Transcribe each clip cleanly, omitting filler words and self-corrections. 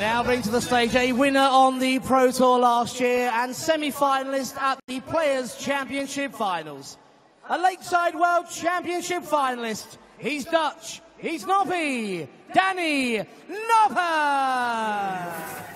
now bring to the stage a winner on the Pro Tour last year and semi-finalist at the Players' Championship Finals. A Lakeside World Championship finalist. He's Dutch. He's Noppert. Danny Noppert.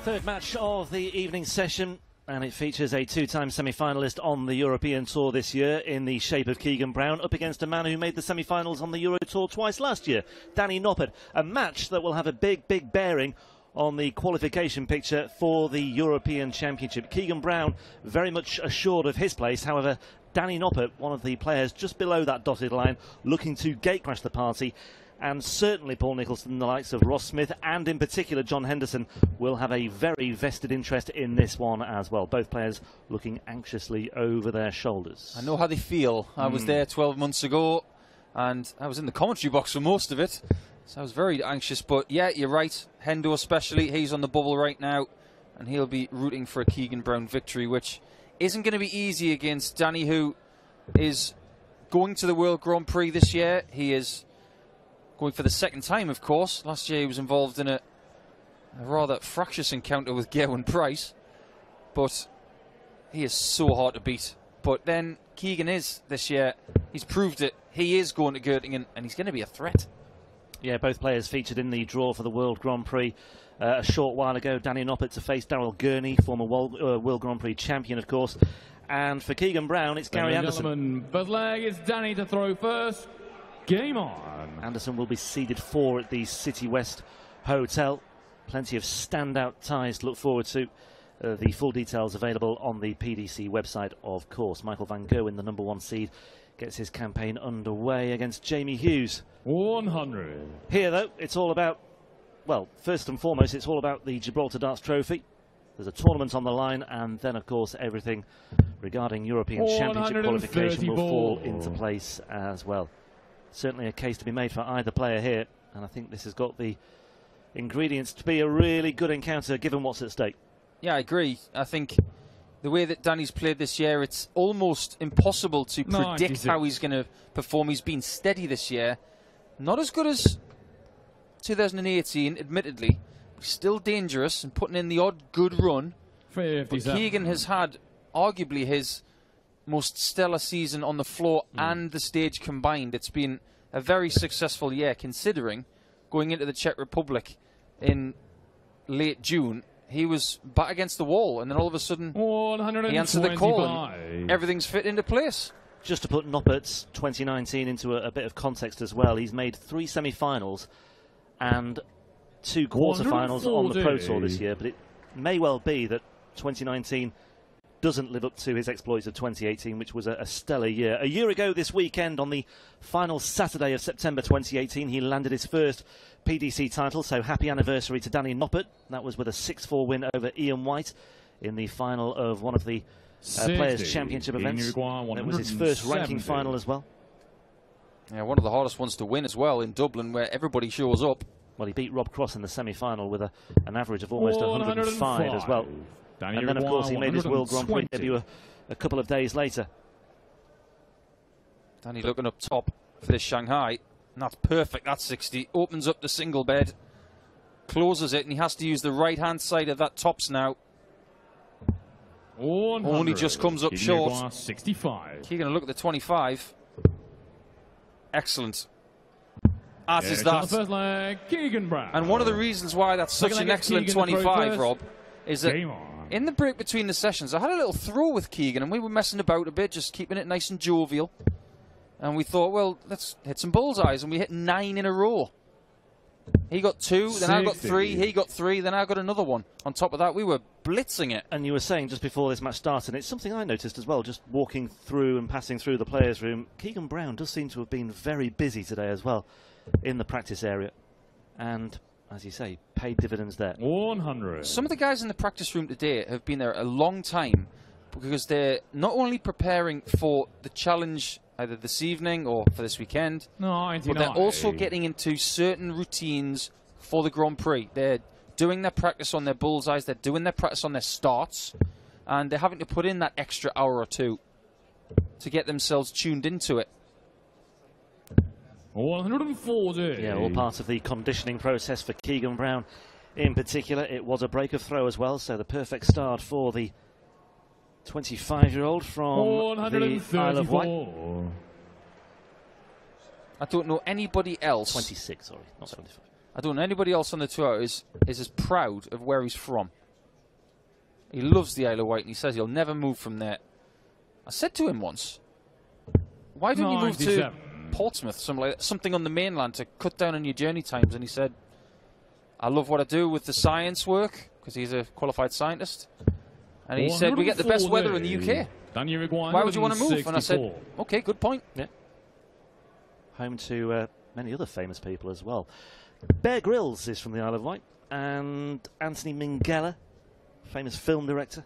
Third match of the evening session, and it features a two-time semi-finalist on the European Tour this year in the shape of Keegan Brown, up against a man who made the semi-finals on the Euro Tour twice last year, Danny Noppert. A match that will have a big bearing on the qualification picture for the European Championship. Keegan Brown very much assured of his place. However, Danny Noppert, one of the players just below that dotted line, looking to gatecrash the party. And certainly Paul Nicholson, the likes of Ross Smith, and in particular John Henderson, will have a very vested interest in this one as well. Both players looking anxiously over their shoulders. I know how they feel. I was there 12 months ago, and I was in the commentary box for most of it. So I was very anxious. But yeah, you're right. Hendo especially, he's on the bubble right now, and he'll be rooting for a Keegan Brown victory, which isn't going to be easy against Danny, who is going to the World Grand Prix this year. He is going for the second time, of course. Last year he was involved in a rather fractious encounter with Gerwyn Price. But he is so hard to beat. But then Keegan is, this year, he's proved it. He is going to Göttingen, and he's going to be a threat. Yeah, both players featured in the draw for the World Grand Prix a short while ago. Danny Noppert to face Daryl Gurney, former World Grand Prix champion, of course. And for Keegan Brown, it's Gary Anderson. First leg, it's Danny to throw first. Game on. Anderson will be seeded 4 at the City West Hotel. Plenty of standout ties to look forward to. The full details available on the PDC website, of course. Michael van Gerwen, the #1 seed, gets his campaign underway against Jamie Hughes. 100. Here, though, it's all about, well, first and foremost, it's all about the Gibraltar Darts Trophy. There's a tournament on the line, and then, of course, everything regarding European Championship qualification will fall into place as well. Certainly a case to be made for either player here, and I think this has got the ingredients to be a really good encounter given what's at stake. Yeah, I agree. I think the way that Danny's played this year, it's almost impossible to predict how he's going to perform. He's been steady this year. Not as good as 2018, admittedly. Still dangerous and putting in the odd good run. But Keegan has had arguably his most stellar season on the floor and the stage combined. It's been a very successful year, considering going into the Czech Republic in late June, he was back against the wall, and then all of a sudden he answered the call and everything's fit into place. Just to put Noppert's 2019 into a bit of context as well, he's made 3 semi-finals and 2 quarter-finals on the Pro Tour this year, but it may well be that 2019 doesn't live up to his exploits of 2018, which was a stellar year. A year ago this weekend, on the final Saturday of September 2018, he landed his first PDC title, so happy anniversary to Danny Noppert. That was with a 6-4 win over Ian White in the final of one of the Players' Championship events. It was his first ranking final as well. Yeah, one of the hardest ones to win as well in Dublin, where everybody shows up. Well, he beat Rob Cross in the semi-final with an average of almost 105 as well. And then, of course, he made his World Grand Prix debut a couple of days later. Danny looking up top for this Shanghai. And that's perfect. That's 60. Opens up the single bed. Closes it, and he has to use the right-hand side of that tops now. Only just comes up short. 65. Keegan, look at the 25. Excellent. As is that. First leg, Keegan Brown. And one of the reasons why that's such an excellent 25, Rob, is that in the break between the sessions, I had a little throw with Keegan, and we were messing about a bit, just keeping it nice and jovial. And we thought, well, let's hit some bullseyes, and we hit 9 in a row. He got 2, then I got 3, he got 3, then I got another one. On top of that, we were blitzing it. And you were saying just before this match started, and it's something I noticed as well, just walking through and passing through the players' room, Keegan Brown does seem to have been very busy today as well in the practice area. And, as you say, paid dividends there. 100. Some of the guys in the practice room today have been there a long time because they're not only preparing for the challenge either this evening or for this weekend, but they're also getting into certain routines for the Grand Prix. They're doing their practice on their bullseyes, they're doing their practice on their starts, and they're having to put in that extra hour or two to get themselves tuned into it. 140. Yeah, all part of the conditioning process for Keegan Brown in particular. It was a break of throw as well, so the perfect start for the 25-year-old from the Isle of Wight. I don't know anybody else. 26, sorry, not 25. I don't know anybody else on the tour is as proud of where he's from. He loves the Isle of Wight, and he says he'll never move from there. I said to him once, why don't you move to Portsmouth, something on the mainland to cut down on your journey times? And he said, I love what I do with the science work, because he's a qualified scientist. And he said, we get the best weather in the UK. Why would you want to move? And I said, okay, good point. Yeah. Home to many other famous people as well. Bear Grylls is from the Isle of Wight, and Anthony Minghella, famous film director.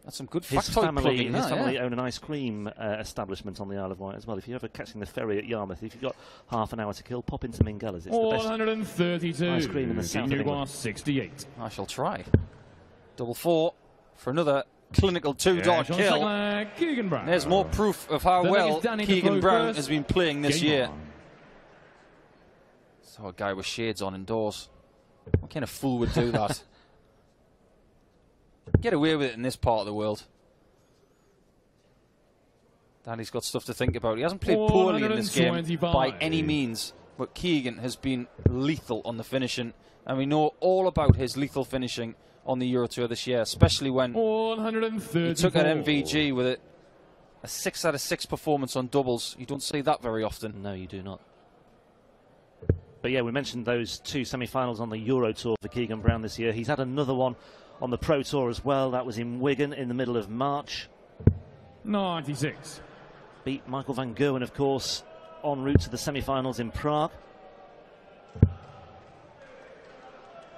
That's some good His factoid plugging. His family own an ice cream establishment on the Isle of Wight as well. If you're ever catching the ferry at Yarmouth, if you've got half an hour to kill, pop into Minghella's. It's the best 132. ice cream in the south of England. 68. I shall try. Double 4 for another clinical 2-dart kill. Keegan Brown. There's more proof of how well Keegan Brown has been playing this year. So a guy with shades on indoors. What kind of fool would do that? Get away with it in this part of the world. Danny's got stuff to think about. He hasn't played poorly in this game by any means, but Keegan has been lethal on the finishing, and we know all about his lethal finishing on the Euro Tour this year, especially when he took an MVG with a 6 out of 6 performance on doubles. You don't see that very often. No, you do not. But yeah, we mentioned those 2 semi-finals on the Euro Tour for Keegan Brown this year. He's had another one on the Pro Tour as well. That was in Wigan in the middle of March. 96. Beat Michael van Gerwen, of course, en route to the semi-finals in Prague.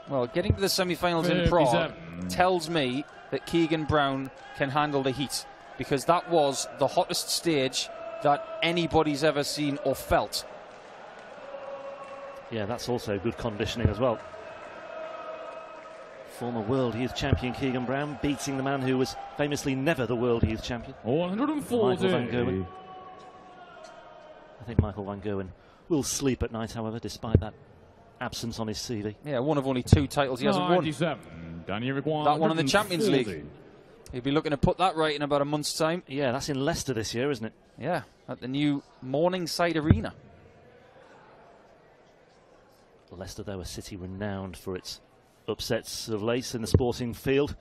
Well, getting to the semi-finals in Prague tells me that Keegan Brown can handle the heat, because that was the hottest stage that anybody's ever seen or felt. Yeah, that's also good conditioning as well. Former World Youth Champion Keegan Brown beating the man who was famously never the World Youth Champion, 140. Michael van Gerwen. I think Michael van Gerwen will sleep at night, however, despite that absence on his CV. Yeah, one of only 2 titles he hasn't won. That one in the Champions League. He'll be looking to put that right in about a month's time. Yeah, that's in Leicester this year, isn't it? Yeah, at the new Morningside Arena. Leicester, though, a city renowned for its upsets of late in the sporting field.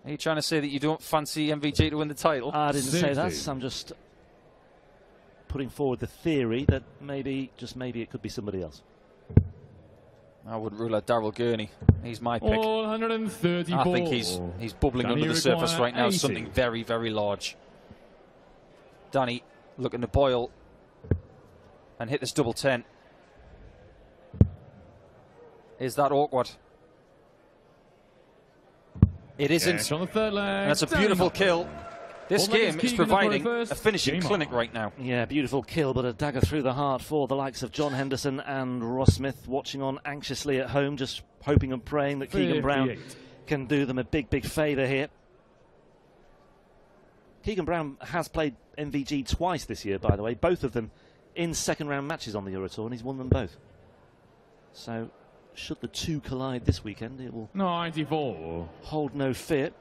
Are you trying to say that you don't fancy MVG to win the title? I didn't say that. I'm just putting forward the theory that maybe, just maybe, it could be somebody else. I wouldn't rule out Daryl Gurney. He's my pick. 134. I think he's bubbling under the surface right now. 80. Something very, very large. Danny looking to boil and hit this double 10. Is that awkward? It isn't. On the third leg. And that's a beautiful kill. This game is providing a finishing clinic right now. Yeah, beautiful kill, but a dagger through the heart for the likes of John Henderson and Ross Smith, watching on anxiously at home, just hoping and praying that Keegan Brown can do them a big, big favour here. Keegan Brown has played MVG twice this year, by the way, both of them in second-round matches on the Euro Tour, and he's won them both. So, should the 2 collide this weekend, it will 94. hold no fear.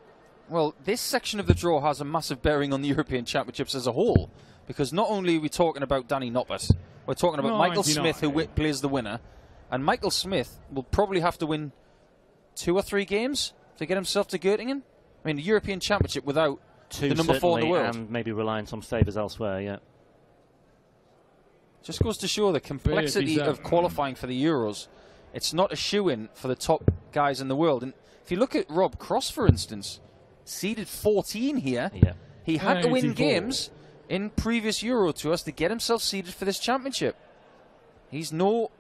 Well, this section of the draw has a massive bearing on the European Championships as a whole, because not only are we talking about Danny Noppert, we're talking about Michael Smith, who plays the winner, and Michael Smith will probably have to win 2 or 3 games to get himself to Göttingen. I mean, the European Championship without Two, the number 4 in the world. And maybe reliant on favours elsewhere, yeah. Just goes to show the complexity of qualifying for the Euros. It's not a shoo-in for the top guys in the world. And if you look at Rob Cross, for instance, seeded 14 here. Yeah. He had to win games in previous Euro Tours to get himself seeded for this championship. He's no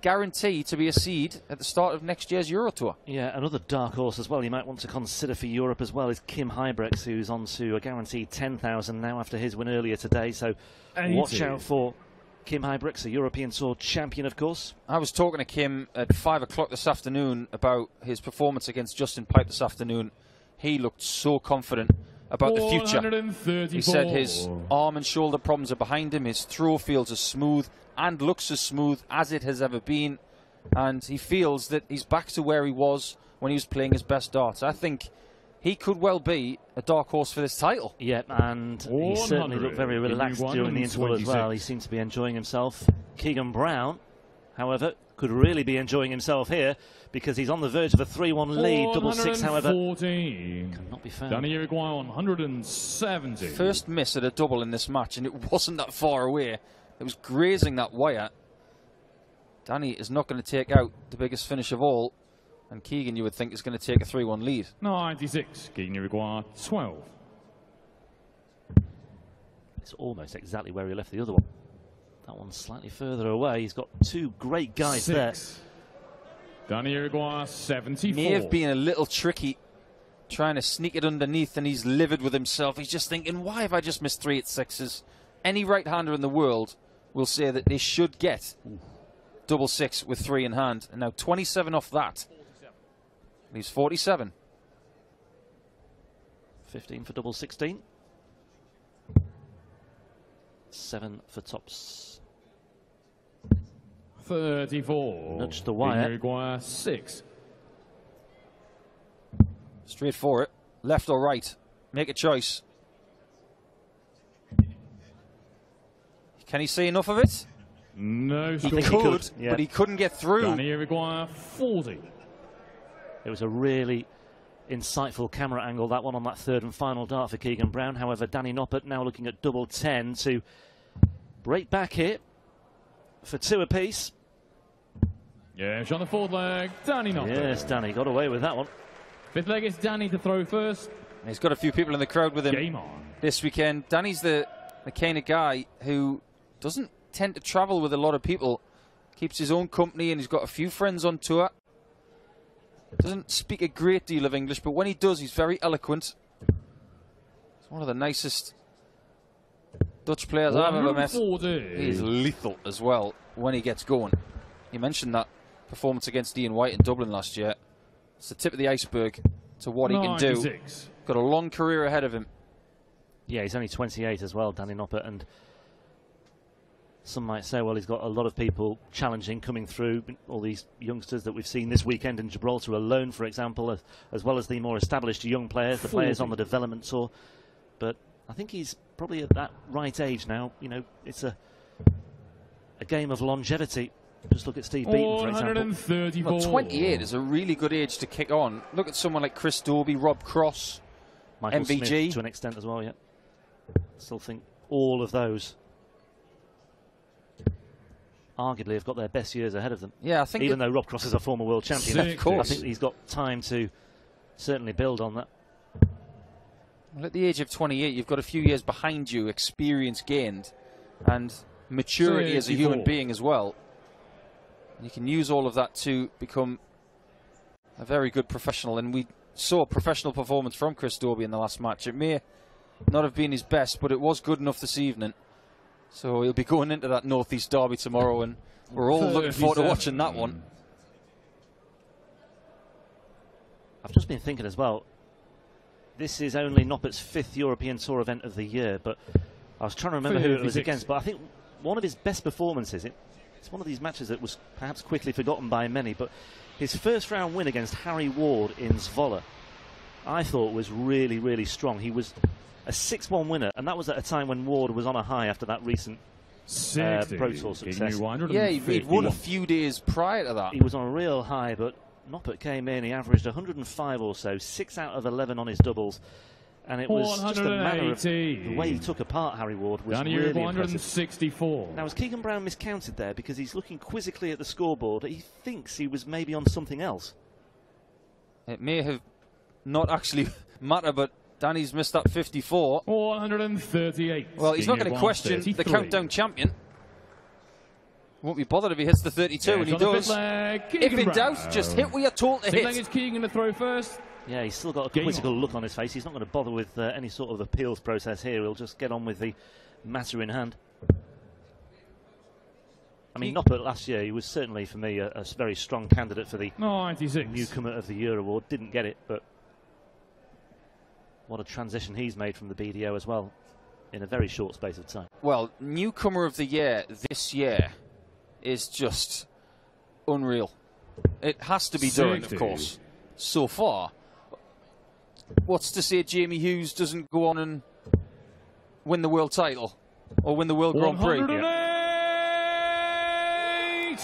guarantee to be a seed at the start of next year's Euro Tour. Yeah, another dark horse as well you might want to consider for Europe as well is Kim Huybrechts, who's on to a guaranteed 10,000 now after his win earlier today. So watch out for Kim Huybrechts, a European Tour champion, of course. I was talking to Kim at 5 o'clock this afternoon about his performance against Justin Pipe this afternoon. He looked so confident about the future. He said his arm and shoulder problems are behind him. His throw feels as smooth and looks as smooth as it has ever been. And he feels that he's back to where he was when he was playing his best darts. I think he could well be a dark horse for this title. Yeah, and he certainly looked very relaxed during the interval as well. He seemed to be enjoying himself. Keegan Brown, however, could really be enjoying himself here because he's on the verge of a 3-1 lead. Double six, however, cannot be found. Danny Uruguay on 170. First miss at a double in this match, and it wasn't that far away. It was grazing that wire. Danny is not going to take out the biggest finish of all, and Keegan, you would think, is going to take a 3-1 lead. 96, Keegan Uruguay 12. It's almost exactly where he left the other one. That one's slightly further away. He's got two great guys there. Danny Uruguay 74. May have been a little tricky trying to sneak it underneath, and he's livid with himself. He's just thinking, why have I just missed 3 at 6s? Any right-hander in the world will say that they should get double six with 3 in hand. And now 27 off that. He's 47. 15 for double 16. 7 for tops. 34. Nudge the wire. Uruguay 6. Straight for it. Left or right. Make a choice. Can he see enough of it? No. He could, yeah. But he couldn't get through. Danny Uruguay 40. It was a really insightful camera angle, that one, on that third and final dart for Keegan Brown. However, Danny Noppert now looking at double 10 to break back here for 2 apiece. Yes, on the 4th leg, Danny Noppert. Yes, Danny got away with that one. 5th leg is Danny to throw first. He's got a few people in the crowd with him Game on. This weekend. Danny's the kind of guy who doesn't tend to travel with a lot of people. Keeps his own company, and he's got a few friends on tour. Doesn't speak a great deal of English, but when he does, he's very eloquent. He's one of the nicest Dutch players I've ever met. He's lethal as well when he gets going. You mentioned that performance against Ian White in Dublin last year. It's the tip of the iceberg to what he can do. Got a long career ahead of him. Yeah, he's only 28 as well, Danny Noppert, and some might say, well, he's got a lot of people challenging, coming through, all these youngsters that we've seen this weekend in Gibraltar alone, for example, as well as the more established young players, the players on the development tour. But I think he's probably at that right age now. You know, it's a game of longevity. Just look at Steve Beaton, for example. Well, 28 is a really good age to kick on. Look at someone like Chris Dobie, Rob Cross, Michael MVG. Smith to an extent as well, yeah. Still think all of those arguably have got their best years ahead of them. Yeah, I think even though Rob Cross is a former world champion, of course, I think he's got time to certainly build on that. Well, at the age of 28, you've got a few years behind you, experience gained, and maturity as a human being as well. You can use all of that to become a very good professional, and we saw a professional performance from Chris Dobie in the last match. It may not have been his best, but it was good enough this evening. So he'll be going into that North East derby tomorrow, and we're all looking forward to watching that one. I've just been thinking as well, this is only Noppert's 5th European Tour event of the year, but I was trying to remember who it was against, but I think one of his best performances, it's one of these matches that was perhaps quickly forgotten by many, but his first round win against Harry Ward in Zwolle, I thought was really, really strong. He was a 6-1 winner, and that was at a time when Ward was on a high after that recent Pro Tour success. Yeah, he'd won a few days prior to that. He was on a real high, but Noppert came in, he averaged 105 or so, 6 out of 11 on his doubles, And it was just a matter of the way he took apart Harry Ward was really impressive. 164. Now, has Keegan Brown miscounted there because he's looking quizzically at the scoreboard? He thinks he was maybe on something else. It may have not actually matter, but Danny's missed that 54. 138. Well, he's not going to question 33. The countdown champion. Won't be bothered if he hits the 32, and he does. If in doubt, just hit what you're told to hit. Is Keegan to throw first? Yeah, he's still got a quizzical look on his face. He's not going to bother with any sort of appeals process here. He'll just get on with the matter in hand. I mean, Noppert last year, he was certainly, for me, a very strong candidate for the 96. Newcomer of the Year award. Didn't get it, but what a transition he's made from the BDO as well in a very short space of time. Well, Newcomer of the Year this year is just unreal. It has to be Durant, of course, so far. What's to say Jamie Hughes doesn't go on and win the world title or win the World Grand Prix?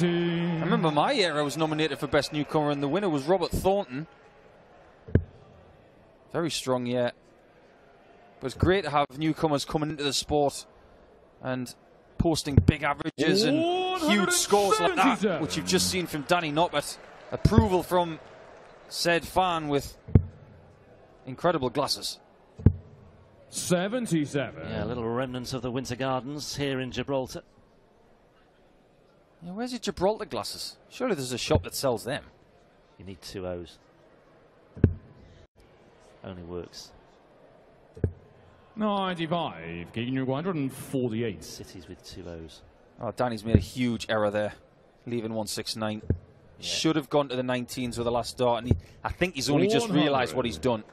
I remember my year I was nominated for Best Newcomer and the winner was Robert Thornton. Very strong year. But it's great to have newcomers coming into the sport and posting big averages and huge scores like that, which you've just seen from Danny Noppert. Approval from said fan with incredible glasses. 77. Yeah, little remnants of the Winter Gardens here in Gibraltar. Yeah, where's your Gibraltar glasses? Surely there's a shop that sells them. You need 2 O's. Only works. 95. Keegan 148. Cities with 2 O's. Oh, Danny's made a huge error there, leaving 169. Yeah. Should have gone to the 19s with the last dart, and I think he's only just realised what he's done.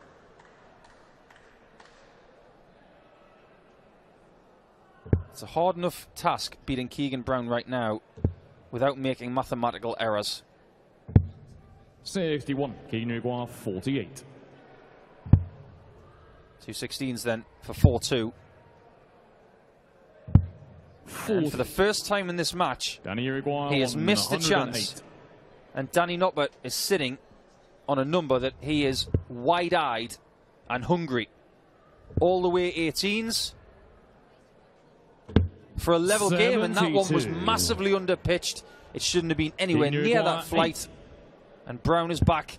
It's a hard enough task beating Keegan Brown right now without making mathematical errors. 61. Keegan 48. 216s then for 4-2. And for the first time in this match, he has missed a chance. And Danny Noppert is sitting on a number that he is wide-eyed and hungry. All the way 18s for a level 72. Game, and that one was massively underpitched. It shouldn't have been anywhere near that flight. And Brown is back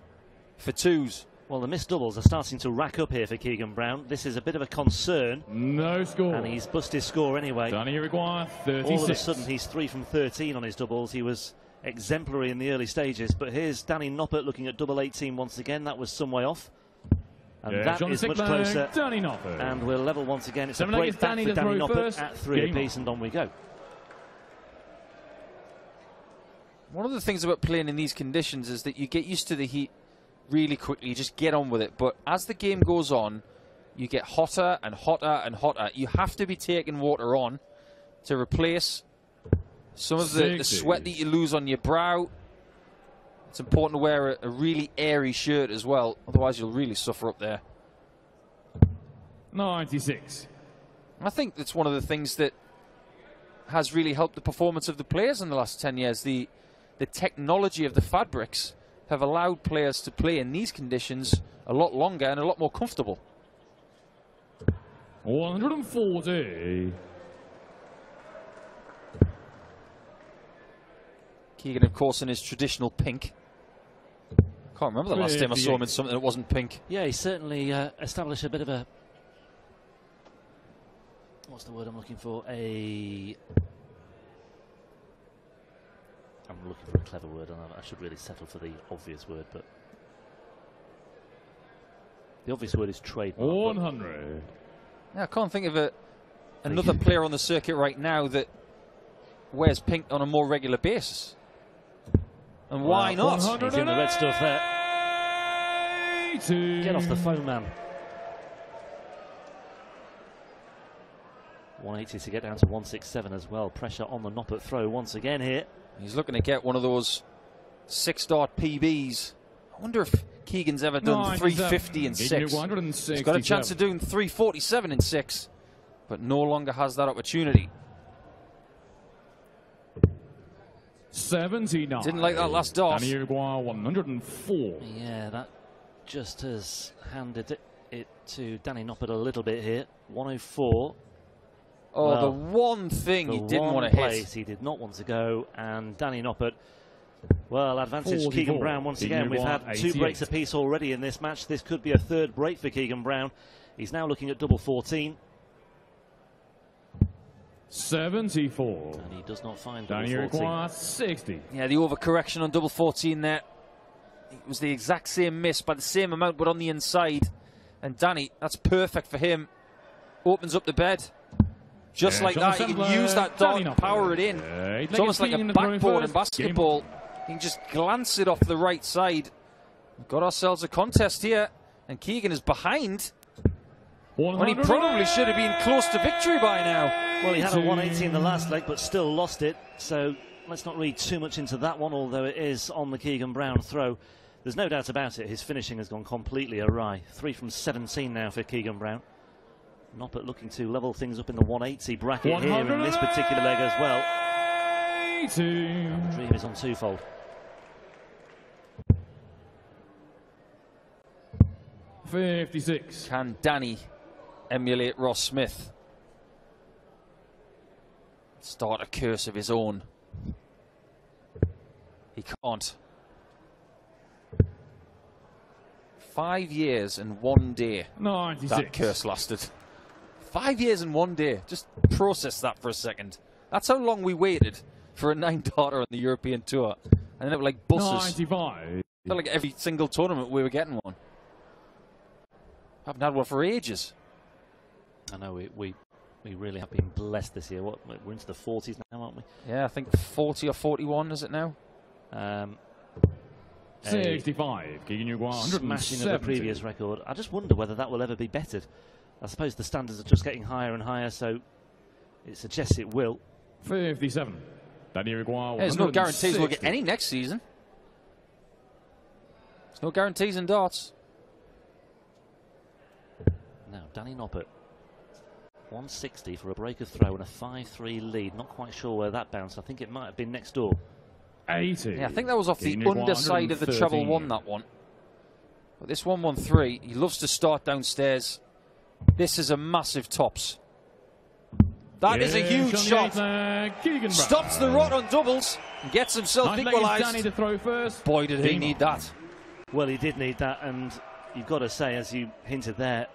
for 2s. Well, the missed doubles are starting to rack up here for Keegan Brown. This is a bit of a concern. No score. And he's busted his score anyway. Danny Uruguay, 36. All of a sudden, he's 3 from 13 on his doubles. He was exemplary in the early stages. But here's Danny Noppert looking at double 18 once again. That was some way off. And that is much closer. Danny Noppert. And we're level once again. It's a break back for Danny Noppert at 3 apiece, and on we go. One of the things about playing in these conditions is that you get used to the heat really quickly. You just get on with it. But as the game goes on, you get hotter and hotter and hotter. You have to be taking water on to replace some of the sweat that you lose on your brow. It's important to wear a really airy shirt as well, otherwise you'll really suffer up there. 96. I think that's one of the things that has really helped the performance of the players in the last 10 years. The technology of the fabrics have allowed players to play in these conditions a lot longer and a lot more comfortable. 140. Keegan, of course, in his traditional pink. Can't remember the last time I saw him in something that wasn't pink. Yeah, he certainly established a bit of a... What's the word I'm looking for? I'm looking for a clever word, and I should really settle for the obvious word, but the obvious word is trademark. 100. Yeah, I can't think of another player on the circuit right now that wears pink on a more regular basis. And why not? He's in the red stuff there. Get off the phone, man. 180 to get down to 167 as well. Pressure on the Noppert throw once again here. He's looking to get one of those 6-dart PBs. I wonder if Keegan's ever done 350 in 6. He's got a chance of doing 347 in 6, but no longer has that opportunity. 79. Didn't like that last dart. Danny Uruguay, 104. Yeah, that just has handed it it to Danny Noppert a little bit here. 104. Oh, well, the one thing he didn't want to hit. He did not want to go, and Danny Noppert, well, advantage 44. Keegan Brown once again. We've had 2 breaks apiece already in this match. This could be a 3rd break for Keegan Brown. He's now looking at double 14. 74. And he does not find double Danny 14. requires 60. Yeah, the overcorrection on double 14 there. It was the exact same miss by the same amount, but on the inside. And Danny, that's perfect for him. Opens up the bed. Just like that, you can use that dart and power it in. It's almost like a backboard in basketball. You can just glance it off the right side. We've got ourselves a contest here. And Keegan is behind. When he probably should have been close to victory by now. Well, he had a 180 in the last leg, but still lost it. So let's not read too much into that one, although it is on the Keegan Brown throw. There's no doubt about it. His finishing has gone completely awry. 3 from 17 now for Keegan Brown. Noppert looking to level things up in the 180 bracket here in this particular leg as well. Dream is on twofold. $56. Can Danny emulate Ross Smith? Start a curse of his own. He can't. 5 years and 1 day 96. that curse lasted. 5 years and 1 day. Just process that for a second. That's how long we waited for a 9-darter on the European Tour. And then it was like buses. 95. Felt like every single tournament we were getting one. Haven't had one for ages. I know we really have been blessed this year. We're into the 40s now, aren't we? Yeah, I think 40 or 41 is it now? 65. Smashing of the previous record. I just wonder whether that will ever be bettered. I suppose the standards are just getting higher and higher, so it suggests it will. 57. There's no guarantees we'll get any next season. There's no guarantees in darts. Now, Danny Noppert. 160 for a break of throw and a 5-3 lead. Not quite sure where that bounced. I think it might have been next door. 80. Yeah, I think that was off the underside of the treble one, that one. But this 113, he loves to start downstairs. This is a massive tops. That is a huge shot. Stops the rot on doubles and gets himself equalised. Danny to throw first. Boy, did he need that. Well, he did need that, and you've got to say, as you hinted there,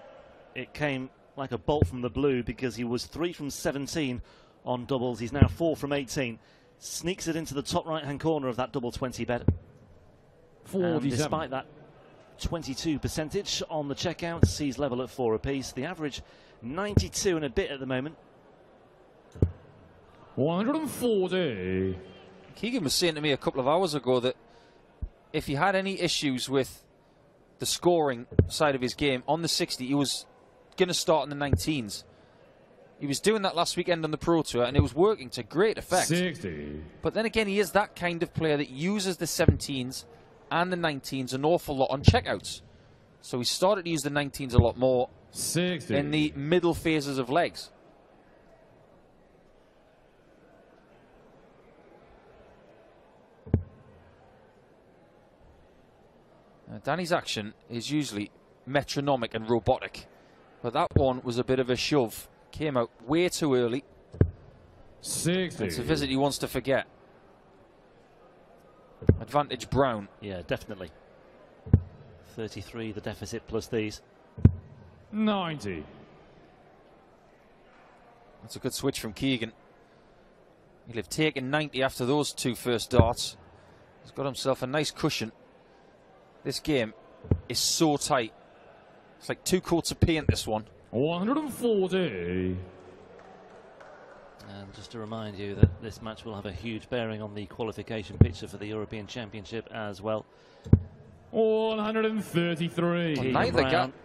it came like a bolt from the blue because he was 3 from 17 on doubles. He's now 4 from 18. Sneaks it into the top right-hand corner of that double 20 bed. And despite that 22 percentage on the checkout, sees level at 4 apiece. The average 92 and a bit at the moment. 140. Keegan was saying to me a couple of hours ago that if he had any issues with the scoring side of his game on the 60, he was going to start in the 19s. He was doing that last weekend on the Pro Tour, and it was working to great effect. 60. But then again, he is that kind of player that uses the 17s and the 19s an awful lot on checkouts. So he started to use the 19s a lot more 60. in the middle phases of legs. Now, Danny's action is usually metronomic and robotic, but that one was a bit of a shove. Came out way too early. 60. It's a visit he wants to forget. Advantage Brown. Yeah, definitely. 33 the deficit plus these. 90. That's a good switch from Keegan. He'll have taken 90 after those 2 first darts. He's got himself a nice cushion. This game is so tight. It's like 2 coats of paint, this one. 140. And just to remind you that this match will have a huge bearing on the qualification picture for the European Championship as well. 133.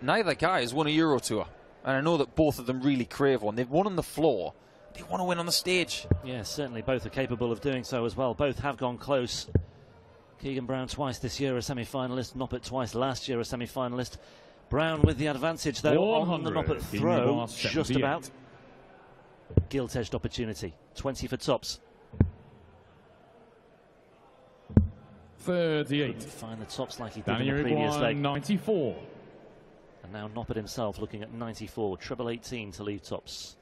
Neither guy has won a Euro Tour. And I know that both of them really crave one. They've won on the floor. They want to win on the stage. Yes, certainly both are capable of doing so as well. Both have gone close. Keegan Brown twice this year a semi-finalist. Noppert twice last year a semi-finalist. Brown with the advantage though on the Noppert throw, just about. Gilt-edged opportunity, 20 for tops. 38. Find the tops like he did in the previous leg. 94. And now Noppert himself looking at 94, treble 18 to leave tops.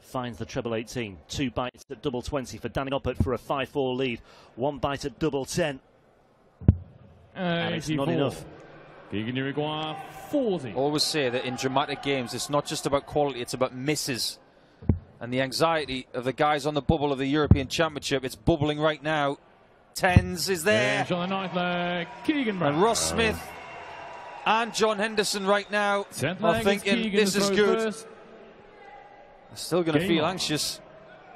Finds the treble 18, 2 bites at double 20 for Danny Noppert for a 5-4 lead. 1 bite at double 10. And it's not enough. Keegan, you require 40. Always say that in dramatic games, it's not just about quality, it's about misses. And the anxiety of the guys on the bubble of the European Championship, it's bubbling right now. Tens is there. On the ninth leg, Keegan Brown. And Ross Smith and John Henderson right now are thinking this is good. They're still going to feel anxious,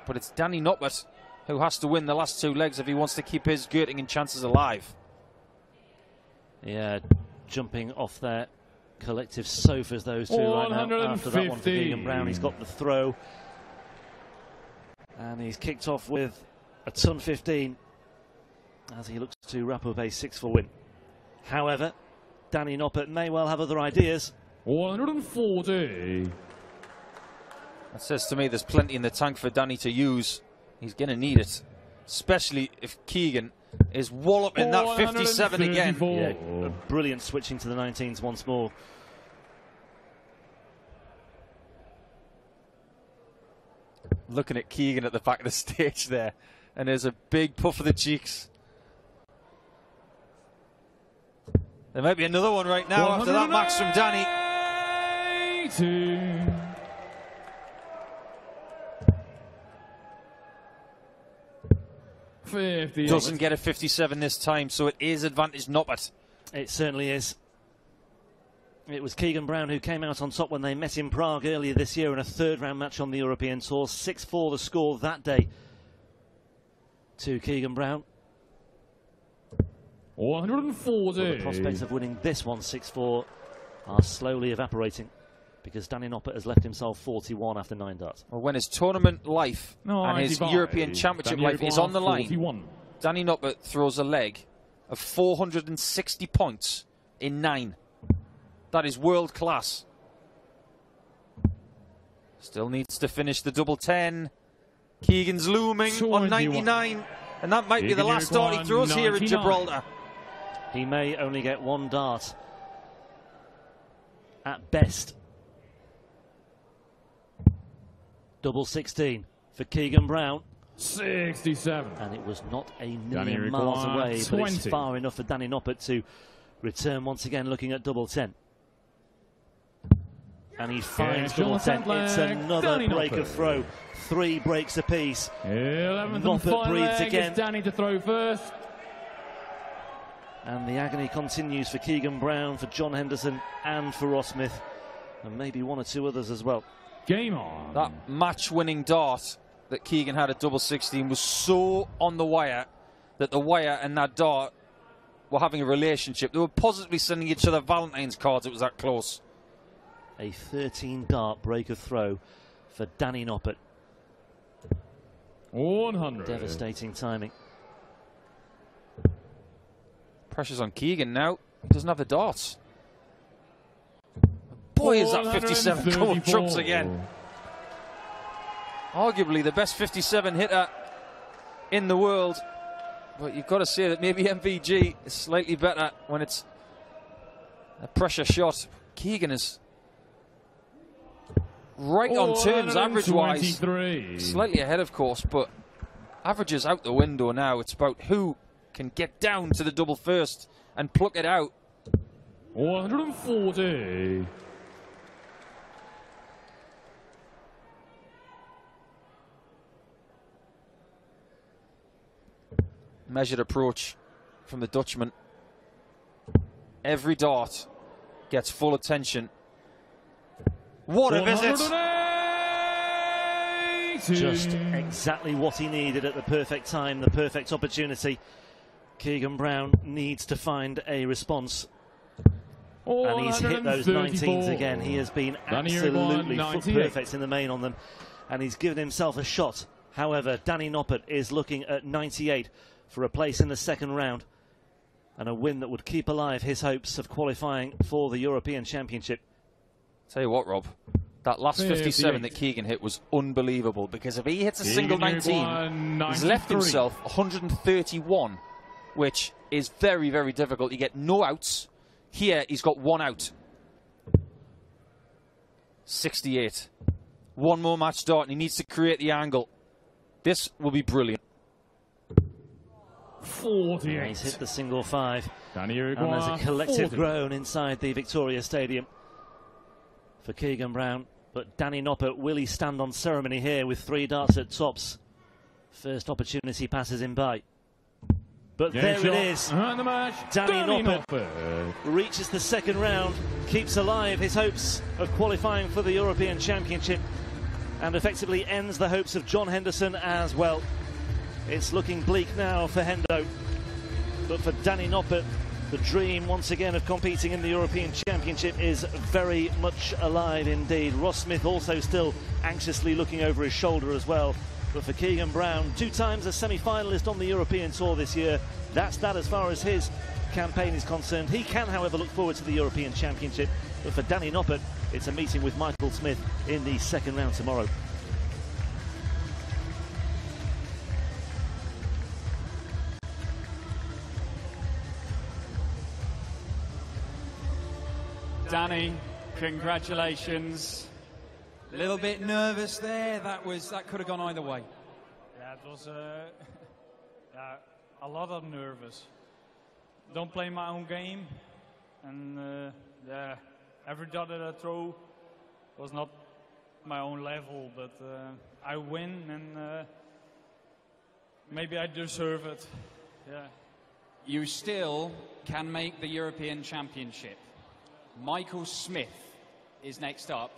but it's Danny Noppert who has to win the last 2 legs if he wants to keep his Göttingen chances alive. Yeah, jumping off their collective sofas, those two right now. After that one for Keegan Brown, he's got the throw. And he's kicked off with a ton 15 as he looks to wrap up a 6-4 win. However, Danny Noppert may well have other ideas. 140. That says to me there's plenty in the tank for Danny to use. He's going to need it, especially if Keegan is walloping that 57 again. Yeah, brilliant switching to the 19s once more. Looking at Keegan at the back of the stage there, and there's a big puff of the cheeks. There might be another one right now after that max from Danny. 50. Doesn't get a 57 this time, so it is advantage Noppert. It certainly is. It was Keegan Brown who came out on top when they met in Prague earlier this year in a 3rd round match on the European Tour. 6-4 the score that day to Keegan Brown. 140. Well, the prospects of winning this one 6-4 are slowly evaporating because Danny Noppert has left himself 41 after 9 darts. Well, when his tournament life and his European Championship life is on the line, 41. Danny Noppert throws a leg of 460 points in 9. That is world class. Still needs to finish the double 10. Keegan's looming 21. On 99. And that might be the last dart he throws 99. Here in Gibraltar. He may only get 1 dart at best. Double 16 for Keegan Brown. 67. And it was not a million miles away, 20. But it's far enough for Danny Noppert to return once again looking at double 10. And he finds double 10. It's another break of throw. 3 breaks apiece. Noppert breathes again. Danny to throw first. And the agony continues for Keegan Brown, for John Henderson, and for Ross Smith, and maybe 1 or 2 others as well. Game on. That match-winning dart that Keegan had at double 16 was so on the wire that the wire and that dart were having a relationship. They were positively sending each other Valentine's cards. It was that close. A 13-dart break of throw for Danny Noppert. 100. Devastating timing. Pressure's on Keegan now. He doesn't have the darts. Boy, is that 57 going trumps again. Arguably the best 57 hitter in the world. But you've got to say that maybe MVG is slightly better when it's a pressure shot. Keegan is right on terms average-wise. Slightly ahead, of course, but averages out the window now. It's about who can get down to the double first and pluck it out. 140. Measured approach from the Dutchman. Every dart gets full attention. What a visit! Just exactly what he needed at the perfect time, the perfect opportunity. Keegan Brown needs to find a response. And he's hit those 19s again. He has been absolutely foot perfect in the main on them. And he's given himself a shot. However, Danny Noppert is looking at 98 for a place in the 2nd round. And a win that would keep alive his hopes of qualifying for the European Championship. Tell you what, Rob, that last 57 that Keegan hit was unbelievable, because if he hits a single 19, he's left himself 131, which is very, very difficult. You get no outs. Here, he's got one out. 68. One more match start, and he needs to create the angle. This will be brilliant. 48. Yeah, he's hit the single 5. Danny And there's a collective 40. groan inside the Victoria Stadium for Keegan Brown. But Danny Noppert, will he stand on ceremony here with 3 darts at tops? First opportunity passes him by. But there it is. And the match, Danny Noppert reaches the second round, keeps alive his hopes of qualifying for the European Championship, and effectively ends the hopes of John Henderson as well. It's looking bleak now for Hendo, but for Danny Noppert, the dream once again of competing in the European Championship is very much alive indeed. Ross Smith also still anxiously looking over his shoulder as well. But for Keegan Brown, 2 times a semi-finalist on the European Tour this year, that's that as far as his campaign is concerned. He can, however, look forward to the European Championship. But for Danny Noppert, it's a meeting with Michael Smith in the second round tomorrow. Danny, congratulations. A little bit nervous there. That could have gone either way. Yeah, it was a lot of nervous. Don't play my own game, and every dot that I throw was not my own level, but I win, and maybe I deserve it. Yeah. You still can make the European Championship. Michael Smith is next up.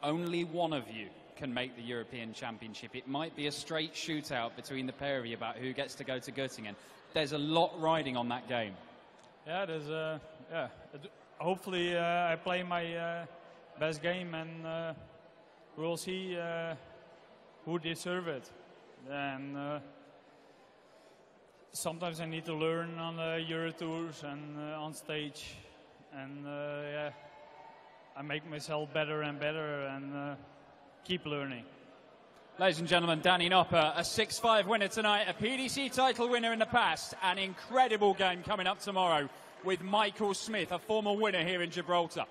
Only one of you can make the European Championship. It might be a straight shootout between the pair of you about who gets to go to Göttingen. There's a lot riding on that game. Yeah, there's hopefully I play my best game, and we'll see who deserve it. And sometimes I need to learn on the Euro Tours and on stage, and I make myself better and better, and keep learning. Ladies and gentlemen, Danny Noppert, a 6-5 winner tonight, a PDC title winner in the past. An incredible game coming up tomorrow with Michael Smith, a former winner here in Gibraltar.